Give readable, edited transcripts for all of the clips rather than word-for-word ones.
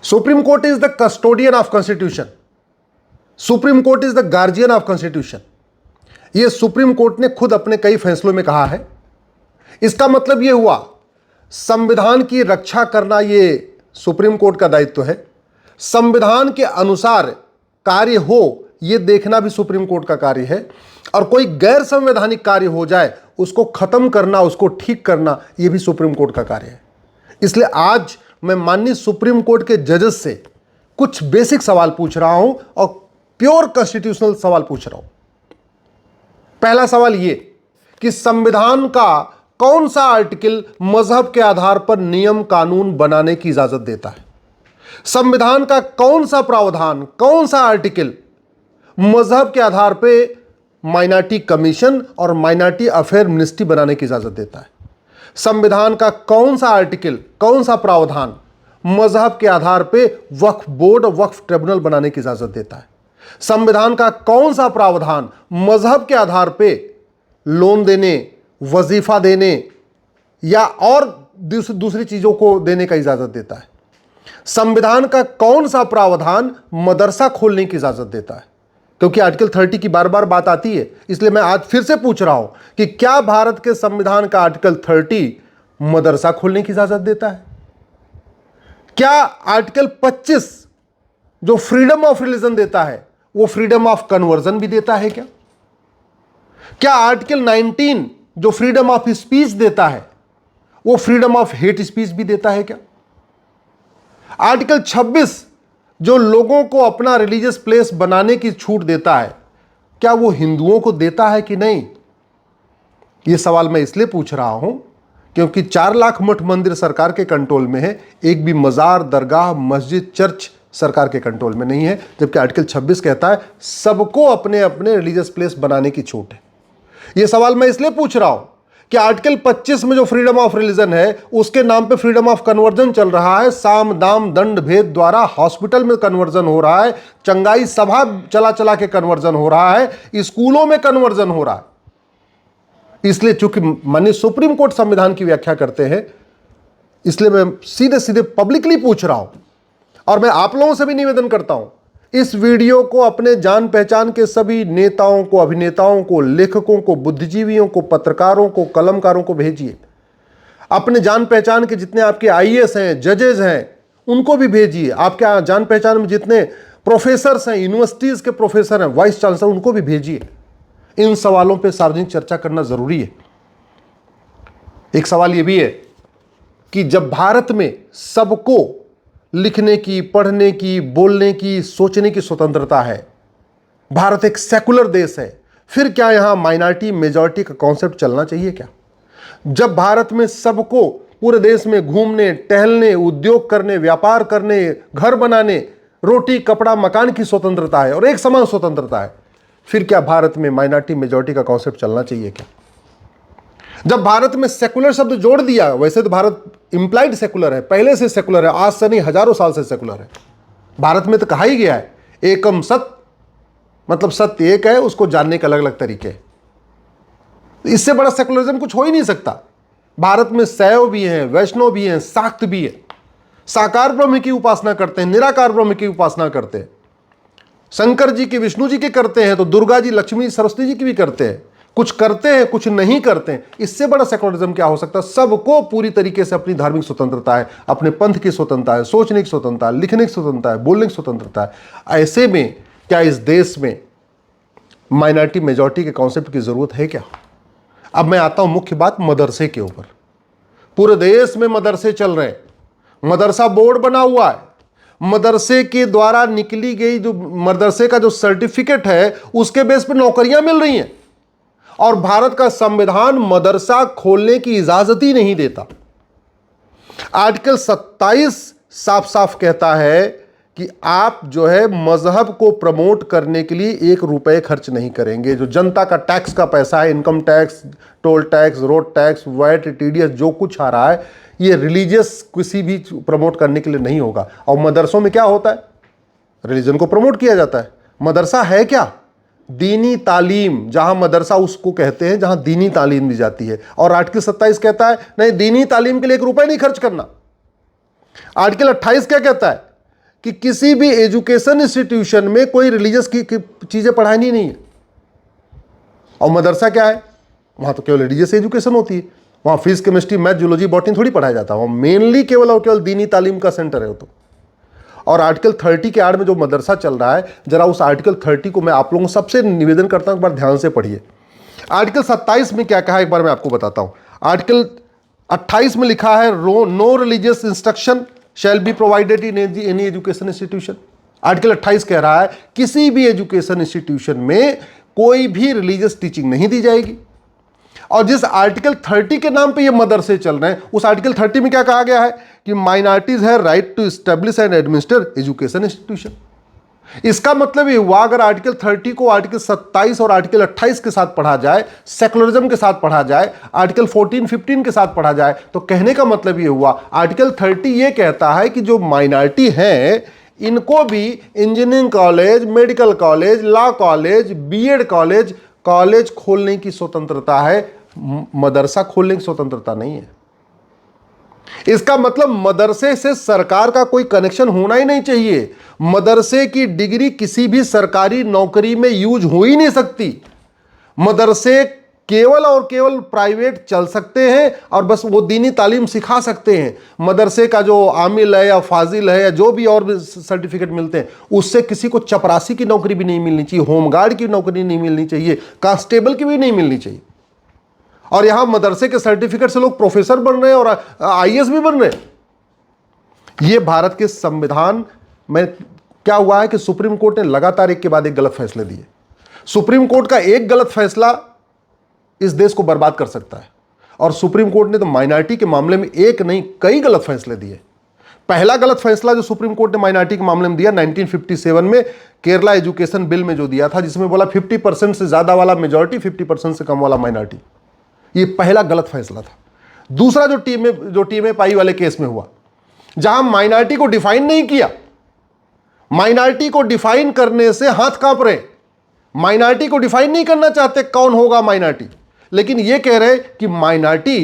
Supreme court is the custodian of constitution, supreme court is the guardian of constitution. यह supreme court ने खुद अपने कई फैसलों में कहा है। इसका मतलब यह हुआ संविधान की रक्षा करना यह सुप्रीम कोर्ट का दायित्व है, संविधान के अनुसार कार्य हो यह देखना भी सुप्रीम कोर्ट का कार्य है, और कोई गैर संवैधानिक कार्य हो जाए उसको खत्म करना, उसको ठीक करना यह भी सुप्रीम कोर्ट का कार्य है। इसलिए आज मैं माननीय सुप्रीम कोर्ट के जजेस से कुछ बेसिक सवाल पूछ रहा हूं और प्योर कॉन्स्टिट्यूशनल सवाल पूछ रहा हूं। पहला सवाल यह कि संविधान का कौन सा आर्टिकल मजहब के आधार पर नियम कानून बनाने की इजाजत देता है? संविधान का कौन सा प्रावधान, कौन सा आर्टिकल मजहब के आधार पर माइनॉरिटी कमीशन और माइनॉरिटी अफेयर मिनिस्ट्री बनाने की इजाजत देता है? संविधान का कौन सा आर्टिकल, कौन सा प्रावधान मजहब के आधार पर वक्फ बोर्ड और वक्फ ट्रिब्यूनल बनाने की इजाजत देता है? संविधान का कौन सा प्रावधान मजहब के आधार पर लोन देने, वजीफा देने या और दूसरी चीजों को देने का इजाजत देता है? संविधान का कौन सा प्रावधान मदरसा खोलने की इजाजत देता है? क्योंकि आर्टिकल 30 की बार बार बात आती है, इसलिए मैं आज फिर से पूछ रहा हूं कि क्या भारत के संविधान का आर्टिकल 30 मदरसा खोलने की इजाजत देता है? क्या आर्टिकल 25 जो फ्रीडम ऑफ रिलीजन देता है वो फ्रीडम ऑफ कन्वर्जन भी देता है क्या? क्या आर्टिकल 19 जो फ्रीडम ऑफ स्पीच देता है वो फ्रीडम ऑफ हेट स्पीच भी देता है क्या? आर्टिकल 26 जो लोगों को अपना रिलीजियस प्लेस बनाने की छूट देता है, क्या वो हिंदुओं को देता है कि नहीं? ये सवाल मैं इसलिए पूछ रहा हूं क्योंकि 4 लाख मठ मंदिर सरकार के कंट्रोल में है, एक भी मजार, दरगाह, मस्जिद, चर्च सरकार के कंट्रोल में नहीं है, जबकि आर्टिकल 26 कहता है सबको अपने अपने रिलीजियस प्लेस बनाने की छूट है। यह सवाल मैं इसलिए पूछ रहा हूं कि आर्टिकल 25 में जो फ्रीडम ऑफ रिलीजन है उसके नाम पे फ्रीडम ऑफ कन्वर्जन चल रहा है। साम दाम दंड भेद द्वारा हॉस्पिटल में कन्वर्जन हो रहा है, चंगाई सभा चला चला के कन्वर्जन हो रहा है, स्कूलों में कन्वर्जन हो रहा है। इसलिए चूंकि माननीय सुप्रीम कोर्ट संविधान की व्याख्या करते हैं, इसलिए मैं सीधे सीधे पब्लिकली पूछ रहा हूं और मैं आप लोगों से भी निवेदन करता हूं, इस वीडियो को अपने जान पहचान के सभी नेताओं को, अभिनेताओं को, लेखकों को, बुद्धिजीवियों को, पत्रकारों को, कलमकारों को भेजिए। अपने जान पहचान के जितने आपके आईएएस हैं, जजेज हैं, उनको भी भेजिए। आपके जान पहचान में जितने प्रोफेसर्स हैं, यूनिवर्सिटीज के प्रोफेसर हैं, वाइस चांसलर, उनको भी भेजिए। इन सवालों पर सार्वजनिक चर्चा करना जरूरी है। एक सवाल यह भी है कि जब भारत में सबको लिखने की, पढ़ने की, बोलने की, सोचने की स्वतंत्रता है, भारत एक सेकुलर देश है, फिर क्या यहां माइनॉरिटी मेजॉरिटी का कॉन्सेप्ट चलना चाहिए क्या? जब भारत में सबको पूरे देश में घूमने, टहलने, उद्योग करने, व्यापार करने, घर बनाने, रोटी, कपड़ा, मकान की स्वतंत्रता है और एक समान स्वतंत्रता है, फिर क्या भारत में माइनॉरिटी मेजॉरिटी का कॉन्सेप्ट चलना चाहिए क्या? जब भारत में सेकुलर शब्द जोड़ दिया, वैसे तो भारत इंप्लाइड सेकुलर है, पहले से सेकुलर है, आज से नहीं हजारों साल से सेकुलर है। भारत में तो कहा ही गया है एकम सत्य, मतलब सत्य एक है, उसको जानने के अलग अलग तरीके हैं। इससे बड़ा सेकुलरिज्म कुछ हो ही नहीं सकता। भारत में शैव भी हैं, वैष्णव भी हैं, शाक्त भी है, साकार ब्रह्म की उपासना करते हैं, निराकार ब्रह्म की उपासना करते हैं, शंकर जी की, विष्णु जी की करते हैं तो दुर्गा जी, लक्ष्मी, सरस्वती जी की भी करते हैं। कुछ करते हैं, कुछ नहीं करते हैं। इससे बड़ा सेकुलरिज्म क्या हो सकता है? सबको पूरी तरीके से अपनी धार्मिक स्वतंत्रता है, अपने पंथ की स्वतंत्रता है, सोचने की स्वतंत्रता है, लिखने की स्वतंत्रता है, बोलने की स्वतंत्रता है। ऐसे में क्या इस देश में माइनॉरिटी मेजॉरिटी के कॉन्सेप्ट की जरूरत है क्या? अब मैं आता हूं मुख्य बात मदरसे के ऊपर। पूरे देश में मदरसे चल रहे हैं, मदरसा बोर्ड बना हुआ है, मदरसे के द्वारा निकली गई जो मदरसे का जो सर्टिफिकेट है उसके बेस पर नौकरियां मिल रही हैं, और भारत का संविधान मदरसा खोलने की इजाजत ही नहीं देता। आर्टिकल 27 साफ साफ कहता है कि आप जो है मजहब को प्रमोट करने के लिए 1 रुपए खर्च नहीं करेंगे। जो जनता का टैक्स का पैसा है, income tax, toll tax, road tax, VAT, TDS, जो कुछ आ रहा है, ये रिलीजियस किसी भी प्रमोट करने के लिए नहीं होगा। और मदरसों में क्या होता है? रिलीजन को प्रमोट किया जाता है। मदरसा है क्या? दीनी तालीम, जहां मदरसा उसको कहते हैं जहां दीनी तालीम दी जाती है। और आर्टिकल 27 कहता है नहीं, दीनी तालीम के लिए 1 रुपए नहीं खर्च करना। आर्टिकल 28 क्या कहता है कि किसी भी एजुकेशन इंस्टीट्यूशन में कोई रिलीजियस की चीजें पढ़ानी नहीं है। और मदरसा क्या है, वहां तो केवल रिलीजियस एजुकेशन होती है, वहां physics chemistry math zoology botany थोड़ी पढ़ाया जाता है, वहां मेनली केवल और केवल दीनी तालीम का सेंटर है वो तो। और आर्टिकल 30 के आड़ में जो मदरसा चल रहा है, जरा उस आर्टिकल 30 को मैं आप लोगों को सबसे निवेदन करता हूं, एक बार ध्यान से पढ़िए। आर्टिकल 27 में क्या कहा है एक बार मैं आपको बताता हूं। आर्टिकल 28 में लिखा है no religious instruction shall be provided in any education institution. Article 28 कह रहा है किसी भी एजुकेशन इंस्टीट्यूशन में कोई भी रिलीजियस टीचिंग नहीं दी जाएगी। और जिस आर्टिकल 30 के नाम पे ये मदरसे चल रहे हैं, उस आर्टिकल 30 में क्या कहा गया है कि माइनॉरिटीज है right to establish and administer education institution. इसका मतलब ये हुआ अगर आर्टिकल 30 को आर्टिकल 27 और आर्टिकल 28 के साथ पढ़ा जाए, सेकुलरिज्म के साथ पढ़ा जाए, आर्टिकल 14-15 के साथ पढ़ा जाए, तो कहने का मतलब ये हुआ आर्टिकल 30 ये कहता है कि जो माइनॉरिटी है इनको भी engineering college, medical college, law college, BEd college खोलने की स्वतंत्रता है, मदरसा खोलने की स्वतंत्रता नहीं है। इसका मतलब मदरसे से सरकार का कोई कनेक्शन होना ही नहीं चाहिए। मदरसे की डिग्री किसी भी सरकारी नौकरी में यूज हो ही नहीं सकती। मदरसे केवल और केवल प्राइवेट चल सकते हैं और बस वो दीनी तालीम सिखा सकते हैं। मदरसे का जो आमिल है या फाजिल है या जो भी और भी सर्टिफिकेट मिलते हैं, उससे किसी को चपरासी की नौकरी भी नहीं मिलनी चाहिए, होमगार्ड की नौकरी नहीं मिलनी चाहिए, कांस्टेबल की भी नहीं मिलनी चाहिए। और यहां मदरसे के सर्टिफिकेट से लोग प्रोफेसर बन रहे हैं और आईएएस भी बन रहे हैं। यह भारत के संविधान में क्या हुआ है कि सुप्रीम कोर्ट ने लगातार एक के बाद एक गलत फैसले दिए। सुप्रीम कोर्ट का एक गलत फैसला इस देश को बर्बाद कर सकता है। और सुप्रीम कोर्ट ने तो माइनॉरिटी के मामले में एक नहीं कई गलत फैसले दिए। पहला गलत फैसला जो सुप्रीम कोर्ट ने माइनॉरिटी के मामले में दिया 1957 में केरला एजुकेशन बिल में जो दिया था, जिसमें बोला 50% से ज्यादा वाला मेजॉरिटी, 50% से कम वाला माइनॉरिटी। ये पहला गलत फैसला था। दूसरा जो टीम पाई वाले केस में हुआ, जहां माइनॉरिटी को डिफाइन नहीं किया, माइनॉरिटी को डिफाइन करने से हाथ कांप रहे। माइनॉरिटी को डिफाइन नहीं करना चाहते कौन होगा माइनॉरिटी, लेकिन यह कह रहे कि माइनॉरिटी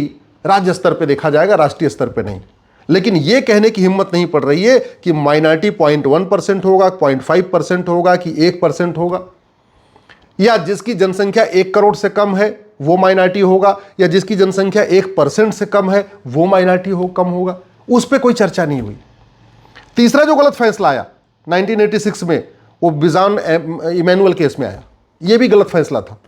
राज्य स्तर पे देखा जाएगा, राष्ट्रीय स्तर पे नहीं। लेकिन यह कहने की हिम्मत नहीं पड़ रही है कि माइनॉरिटी 0.1% होगा, 0.5% होगा कि 1% होगा, या जिसकी जनसंख्या 1 करोड़ से कम है वो माइनॉरिटी होगा, या जिसकी जनसंख्या 1% से कम है वो माइनॉरिटी कम होगा। उस पर कोई चर्चा नहीं हुई। तीसरा जो गलत फैसला आया 1986 में, वो बिजान इमैनुअल केस में आया। यह भी गलत फैसला था।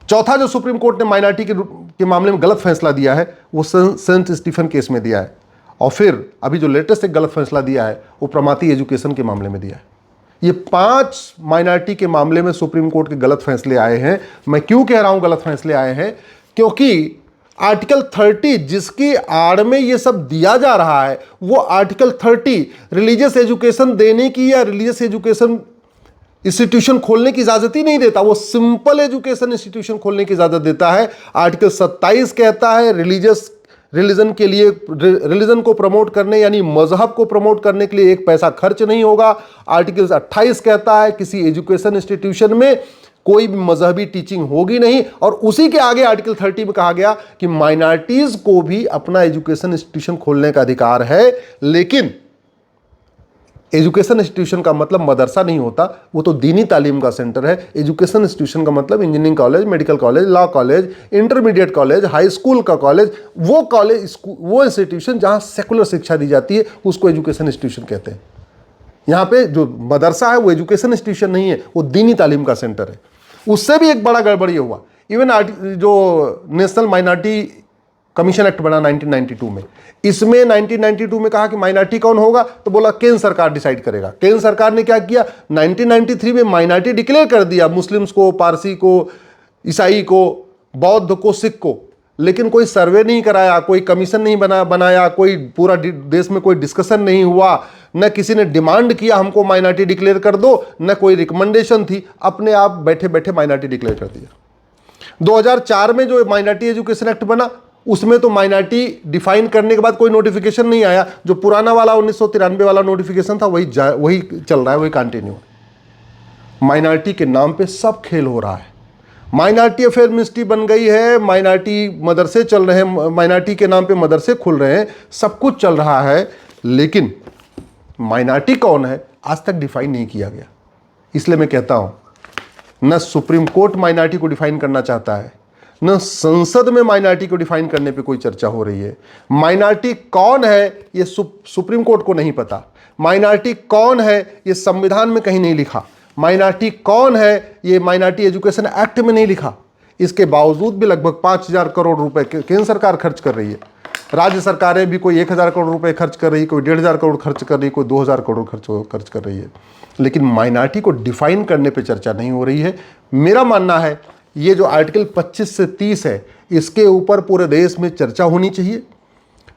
चौथा जो सुप्रीम कोर्ट ने माइनॉरिटी के मामले में गलत फैसला दिया है वो सेंट स्टीफन केस में दिया है। और फिर अभी जो लेटेस्ट एक गलत फैसला दिया है वो प्रमाती एजुकेशन के मामले में दिया है। ये 5 माइनॉरिटी के मामले में सुप्रीम कोर्ट के गलत फैसले आए हैं। मैं क्यों कह रहा हूं गलत फैसले आए हैं, क्योंकि आर्टिकल 30 जिसकी आड़ में ये सब दिया जा रहा है, वो आर्टिकल 30 रिलीजियस एजुकेशन देने की या रिलीजियस एजुकेशन इंस्टीट्यूशन खोलने की इजाजत ही नहीं देता। वो सिंपल एजुकेशन इंस्टीट्यूशन खोलने की इजाजत देता है। आर्टिकल 27 कहता है रिलीजन के लिए, रिलीजन को प्रमोट करने यानी मजहब को प्रमोट करने के लिए एक पैसा खर्च नहीं होगा। आर्टिकल 28 कहता है किसी एजुकेशन इंस्टीट्यूशन में कोई भी मजहबी टीचिंग होगी नहीं। और उसी के आगे आर्टिकल 30 में कहा गया कि माइनॉरिटीज को भी अपना एजुकेशन इंस्टीट्यूशन खोलने का अधिकार है। लेकिन एजुकेशन इंस्टीट्यूशन का मतलब मदरसा नहीं होता, वो तो दीनी तालीम का सेंटर है। एजुकेशन इंस्टीट्यूशन का मतलब engineering college, medical college, law college, intermediate college, high school का कॉलेज, वो इंस्टीट्यूशन जहां सेकुलर शिक्षा दी जाती है उसको एजुकेशन इंस्टीट्यूशन कहते हैं। यहां पे जो मदरसा है वो एजुकेशन इंस्टीट्यूशन नहीं है, वो दीनी तालीम का सेंटर है। उससे भी एक बड़ा गड़बड़ ये हुआ, इवन जो नेशनल माइनॉरिटी कमीशन एक्ट बना 1992 में, इसमें 1992 में कहा कि माइनॉरिटी कौन होगा, तो बोला केंद्र सरकार डिसाइड करेगा। केंद्र सरकार ने क्या किया, 1993 में माइनॉरिटी डिक्लेयर कर दिया, मुस्लिम्स को, पारसी को, ईसाई को, बौद्ध को, सिख को। लेकिन कोई सर्वे नहीं कराया, कोई कमीशन नहीं बनाया, कोई पूरा देश में कोई डिस्कशन नहीं हुआ, न किसी ने डिमांड किया हमको माइनॉरिटी डिक्लेयर कर दो, न कोई रिकमेंडेशन थी, अपने आप बैठे बैठे माइनॉरिटी डिक्लेयर कर दिया। 2004 में जो माइनॉरिटी एजुकेशन एक्ट बना, उसमें तो माइनॉरिटी डिफाइन करने के बाद कोई नोटिफिकेशन नहीं आया। जो पुराना वाला 1993 वाला नोटिफिकेशन था वही चल रहा है, वही कंटिन्यू। माइनॉरिटी के नाम पे सब खेल हो रहा है। माइनॉरिटी अफेयर मिनिस्ट्री बन गई है, माइनॉरिटी मदरसे चल रहे हैं, माइनॉरिटी के नाम पे मदरसे खुल रहे हैं, सब कुछ चल रहा है। लेकिन माइनॉरिटी कौन है आज तक डिफाइन नहीं किया गया। इसलिए मैं कहता हूं, न सुप्रीम कोर्ट माइनॉरिटी को डिफाइन करना चाहता है, न संसद में माइनॉरिटी को डिफाइन करने पे कोई चर्चा हो रही है। माइनॉरिटी कौन है ये सुप्रीम कोर्ट को नहीं पता। माइनॉरिटी कौन है ये संविधान में कहीं नहीं लिखा। माइनॉरिटी कौन है ये माइनॉरिटी एजुकेशन एक्ट में नहीं लिखा। इसके बावजूद भी लगभग 5,000 करोड़ रुपए केंद्र सरकार खर्च कर रही है। राज्य सरकारें भी कोई 1,000 करोड़ रुपए खर्च कर रही है, कोई 1,500 करोड़ खर्च कर रही है, कोई 2,000 करोड़ खर्च कर रही है। लेकिन माइनॉरिटी को डिफाइन करने पे चर्चा नहीं हो रही है। मेरा मानना है ये जो आर्टिकल 25 से 30 है, इसके ऊपर पूरे देश में चर्चा होनी चाहिए।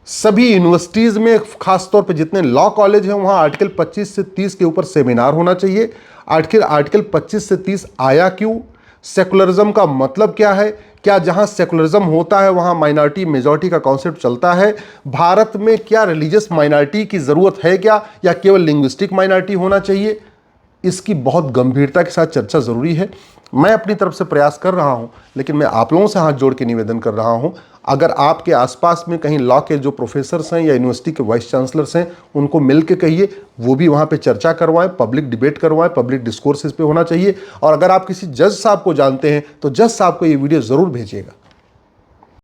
सभी यूनिवर्सिटीज़ में, खासतौर पे जितने लॉ कॉलेज हैं, वहाँ आर्टिकल 25 से 30 के ऊपर सेमिनार होना चाहिए। आर्टिकल 25 से 30 आया क्यों, सेकुलरिज्म का मतलब क्या है, क्या जहाँ सेकुलरिज्म होता है वहाँ माइनॉरिटी मेजॉरिटी का कॉन्सेप्ट चलता है, भारत में क्या रिलीजियस माइनॉरिटी की ज़रूरत है क्या, या केवल लिंग्विस्टिक माइनॉरिटी होना चाहिए, इसकी बहुत गंभीरता के साथ चर्चा ज़रूरी है। मैं अपनी तरफ से प्रयास कर रहा हूं, लेकिन मैं आप लोगों से हाथ जोड़ के निवेदन कर रहा हूं, अगर आपके आसपास में कहीं लॉ के जो प्रोफेसर्स हैं या यूनिवर्सिटी के वाइस चांसलर्स हैं, उनको मिल के कहिए वो भी वहां पे चर्चा करवाएं, पब्लिक डिबेट करवाएं, पब्लिक डिस्कोर्सेज पे होना चाहिए। और अगर आप किसी जज साहब को जानते हैं तो जज साहब को ये वीडियो ज़रूर भेजिएगा।